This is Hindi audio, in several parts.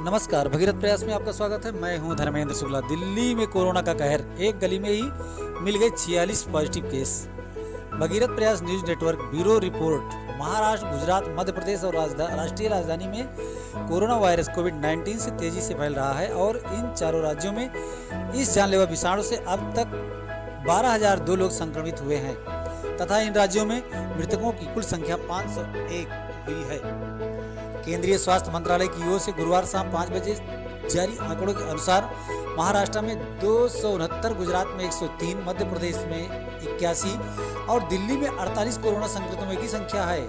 नमस्कार, भगीरथ प्रयास में आपका स्वागत है। मैं हूं धर्मेंद्र शुक्ला। दिल्ली में कोरोना का कहर, एक गली में ही मिल गए 46 positive case. Bhagirath Prayas News Network bureau report. Maharashtra, Gujarat, Madhya Pradesh और राष्ट्रीय राजधानी में कोरोना वायरस कोविड-19 से तेजी से फैल रहा है और इन चारों राज्यों में इस जानलेवा विषाणु से अब तक 12,002 लोग संक्रमित हुए हैं तथा इन राज्यों में मृतकों की कुल संख्या 501 हुई है। केंद्रीय स्वास्थ्य मंत्रालय की ओर से गुरुवार शाम 5 बजे जारी आंकड़ों के अनुसार महाराष्ट्र में 269, गुजरात में 103, मध्य प्रदेश में 81 और दिल्ली में 48 कोरोना संक्रमितों की संख्या है।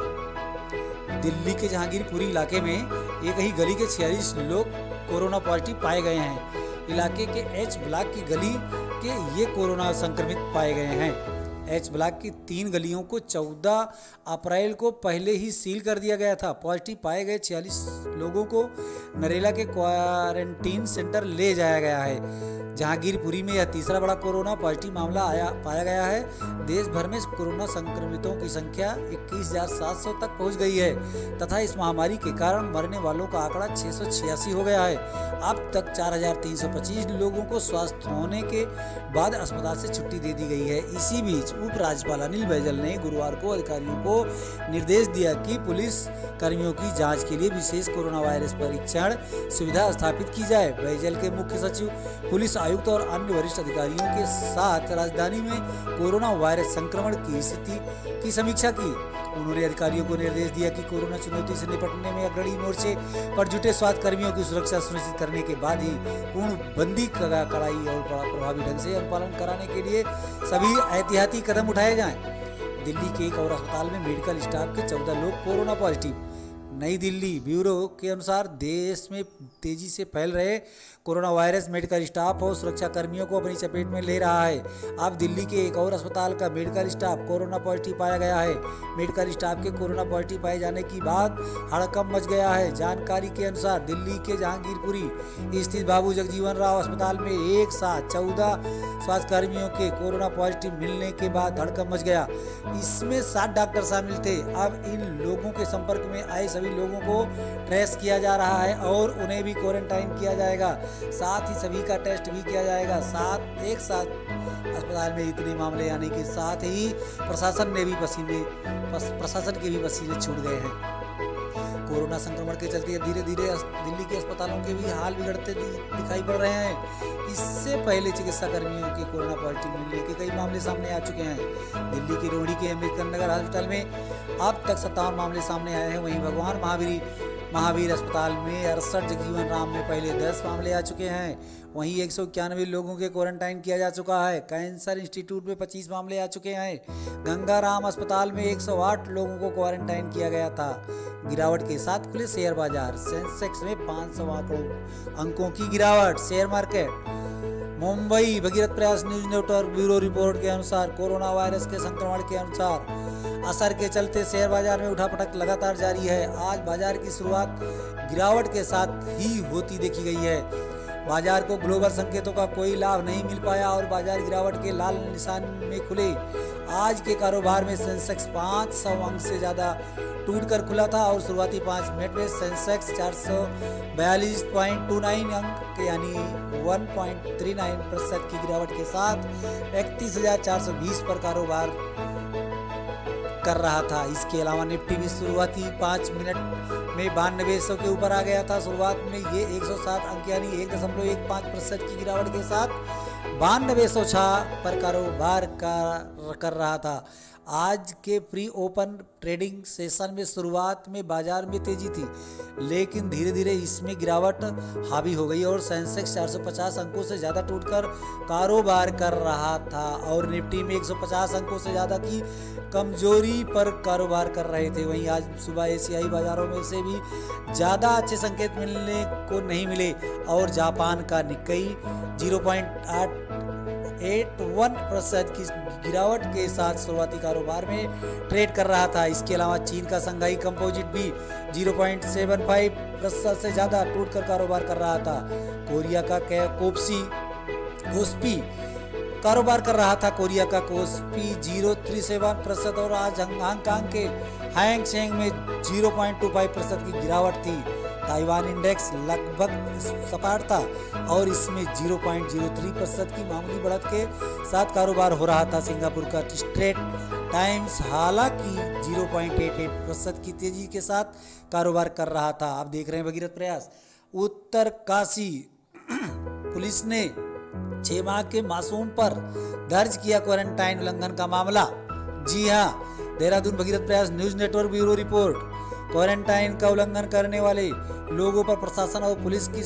दिल्ली के जहांगीरपुरी इलाके में एक ही गली के 46 लोग कोरोना पॉजिटिव पाए गए हैं। इलाके के एच ब्लॉक की गली के ये कोरोना संक्रमित पाए गए हैं। एच ब्लॉक की 3 गलियों को 14 अप्रैल को पहले ही सील कर दिया गया था। पॉजिटिव पाए गए 46 लोगों को नरेला के क्वारंटीन सेंटर ले जाया गया है। जहांगीरपुरी में यह तीसरा बड़ा कोरोना पॉजिटिव मामला पाया गया है। देश भर में कोरोना संक्रमितों की संख्या 21,700 तक पहुंच गई है तथा इस महामारी के कारण मरने वालों का आंकड़ा 686 हो गया है। अब तक 4,325 लोगों को स्वस्थ होने के बाद अस्पताल से छुट्टी दे दी गई है। इसी बीच उपराज्यपाल अनिल बैजल ने गुरुवार को अधिकारियों को निर्देश दिया कि पुलिस कर्मियों की जांच के लिए विशेष कोरोना वायरस परीक्षण सुविधा स्थापित की जाए। बैजल के मुख्य सचिव, पुलिस आयुक्त और अन्य वरिष्ठ अधिकारियों के साथ राजधानी में कोरोना वायरस संक्रमण की स्थिति की समीक्षा की। उन्होंने अधिकारियों को निर्देश दिया कि कोरोना चुनौती से निपटने में अग्रणी मोर्चे पर जुटे स्वास्थ्य कर्मियों की सुरक्षा सुनिश्चित करने के बाद ही पूर्णबंदी का कड़ाई और प्रभावी ढंग से अनुपालन कराने के लिए सभी एहतियाती कदम उठाए जाएं। दिल्ली के एक और अस्पताल में मेडिकल स्टाफ के 14 लोग कोरोना पॉजिटिव। नई दिल्ली ब्यूरो के अनुसार देश में तेजी से फैल रहे कोरोना वायरस मेडिकल स्टाफ और सुरक्षा कर्मियों को अपनी चपेट में ले रहा है। अब दिल्ली के एक और अस्पताल का मेडिकल स्टाफ कोरोना पॉजिटिव पाया गया है। मेडिकल स्टाफ के कोरोना पॉजिटिव पाए जाने के बाद हड़कंप मच गया है। जानकारी के अनुसार दिल्ली के जहांगीरपुरी स्थित बाबू जगजीवन राव अस्पताल में एक साथ 14 स्वास्थ्य कर्मियों के कोरोना पॉजिटिव मिलने के बाद हड़कंप मच गया। इसमें 7 डॉक्टर शामिल थे। अब इन लोगों के संपर्क में आए सभी लोगों को ट्रेस किया जा रहा है और उन्हें भी क्वारंटाइन किया जाएगा। साथ ही सभी का टेस्ट भी किया जाएगा। एक साथ अस्पताल में इतने मामले आने के साथ ही प्रशासन के भी पसीने छूट गए हैं। कोरोना संक्रमण के चलते धीरे धीरे दिल्ली के अस्पतालों के भी हाल बिगड़ते दिखाई पड़ रहे हैं। इससे पहले चिकित्सा कर्मियों के कोरोना पॉजिटिव मिलने के कई मामले सामने आ चुके हैं। दिल्ली के रोहिणी के अम्बेडकर नगर अस्पताल में अब तक 57 मामले सामने आए हैं। वहीं भगवान महावीर अस्पताल में 68, जगजीवन राम में पहले 10 मामले आ चुके हैं। वहीं 191 लोगों के क्वारंटाइन किया जा चुका है। कैंसर इंस्टीट्यूट में 25 मामले आ चुके हैं। गंगाराम अस्पताल में 108 लोगों को क्वारंटाइन किया गया था। गिरावट के साथ खुले शेयर बाजार, सेंसेक्स में 500 अंकों की गिरावट। Share market Mumbai. Bhagirath Prayas News Network bureau report के अनुसार कोरोना वायरस के संक्रमण के अनुसार असर के चलते शेयर बाजार में उठापटक लगातार जारी है। आज बाजार की शुरुआत गिरावट के साथ ही होती देखी गई है। बाजार को ग्लोबल संकेतों का कोई लाभ नहीं मिल पाया और बाजार गिरावट के लाल निशान में खुले। आज के कारोबार में सेंसेक्स 500 अंक से ज्यादा टूटकर खुला था और शुरुआती 5 मिनट में सेंसेक्स 442.29 अंक यानी 1.39% की गिरावट के साथ 31,420 पर कारोबार कर रहा था। इसके अलावा निफ्टी भी शुरुआती 5 मिनट में 9200 के ऊपर आ गया था। शुरुआत में ये 107 अंक यानी 1.15% की गिरावट के साथ 9206 पर कारोबार कर रहा था। आज के प्री ओपन ट्रेडिंग सेशन में शुरुआत में बाजार में तेजी थी, लेकिन धीरे धीरे इसमें गिरावट हावी हो गई और सेंसेक्स 450 अंकों से ज़्यादा टूटकर कारोबार कर रहा था और निफ्टी में 150 अंकों से ज़्यादा की कमजोरी पर कारोबार कर रहे थे। वहीं आज सुबह एशियाई बाजारों में से भी ज़्यादा अच्छे संकेत मिलने को नहीं मिले और जापान का निक्केई 0.81% की गिरावट के साथ शुरुआती कारोबार में ट्रेड कर रहा था। इसके अलावा चीन का संघाई कंपोजिट भी 0.75% से ज़्यादा टूटकर कारोबार कर रहा था। कोरिया का कोस्पी कारोबार कर रहा था। कोरिया का कोस्पी 0.37% और आज हांगकांग के हैंग सेंग में 0.25% की गिरावट थी। ताइवान इंडेक्स लगभग सपाट था और इसमें 0.03% की मामूली बढ़त के साथ कारोबार हो रहा था। सिंगापुर का स्ट्रेट टाइम्स हालांकि 0.88% की तेजी के साथ कारोबार कर रहा था। आप देख रहे हैं भगीरथ प्रयास। उत्तरकाशी पुलिस ने 6 माह के मासूम पर दर्ज किया क्वारंटाइन उल्लंघन का मामला। जी हाँ, Dehradun Bhagirath Prayas News Network bureau report. Quarantine का उल्लंघन करने वाले लोगों पर प्रशासन और पुलिस की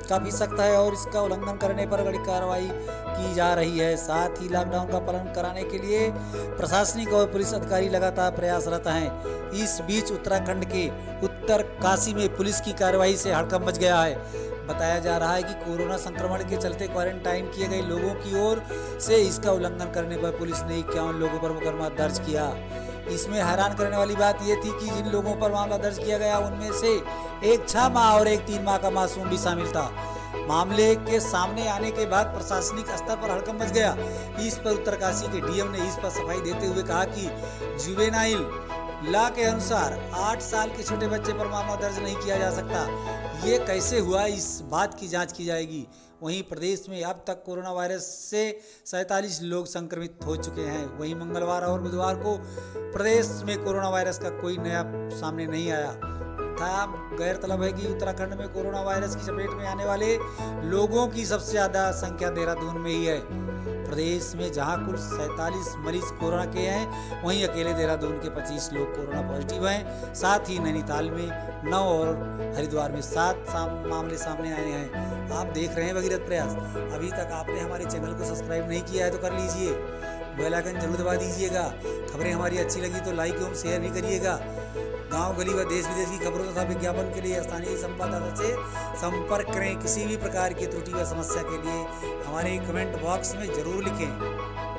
काफी सख्त है और इसका उल्लंघन करने पर कड़ी कार्रवाई की जा रही है। साथ ही लॉकडाउन का पालन कराने के लिए प्रशासनिक और पुलिस अधिकारी लगातार प्रयासरत हैं। इस बीच उत्तराखंड के उत्तरकाशी में पुलिस की कार्रवाई से हड़कंप मच गया है। बताया जा रहा है कि कोरोना संक्रमण के चलते क्वारंटाइन किए गए लोगों की ओर से इसका उल्लंघन करने पर पुलिस ने 51 लोगों पर मुकदमा दर्ज किया। इसमें हैरान करने वाली बात यह थी कि जिन लोगों पर मामला दर्ज किया गया उनमें से एक 6 माह और एक 3 माह का मासूम भी शामिल था। मामले के सामने आने के बाद प्रशासनिक स्तर पर हड़कंप मच गया। इस पर उत्तरकाशी के डीएम ने इस पर सफाई देते हुए कहा कि जुवेनाइल लॉ के अनुसार 8 साल के छोटे बच्चे पर मामला दर्ज नहीं किया जा सकता। ये कैसे हुआ, इस बात की जांच की जाएगी। वहीं प्रदेश में अब तक कोरोना वायरस से 47 लोग संक्रमित हो चुके हैं। वहीं मंगलवार और बुधवार को प्रदेश में कोरोना वायरस का कोई नया सामने नहीं आया था। गौरतलब है कि उत्तराखंड में कोरोना वायरस की चपेट में आने वाले लोगों की सबसे ज्यादा संख्या देहरादून में ही है। प्रदेश में जहां कुल 47 मरीज कोरोना के हैं, वहीं अकेले देहरादून के 25 लोग कोरोना पॉजिटिव हैं। साथ ही नैनीताल में 9 और हरिद्वार में 7 मामले सामने आए हैं। आप देख रहे हैं भगीरथ प्रयास। अभी तक आपने हमारे चैनल को सब्सक्राइब नहीं किया है तो कर लीजिए, बेल आइकन जरूर दबा दीजिएगा। खबरें हमारी अच्छी लगी तो लाइक एवं शेयर भी करिएगा। गांव गली व देश विदेश की खबरों तथा विज्ञापन के लिए स्थानीय संवाददाता से संपर्क करें। किसी भी प्रकार की त्रुटि व समस्या के लिए हमारे कमेंट बॉक्स में जरूर लिखें।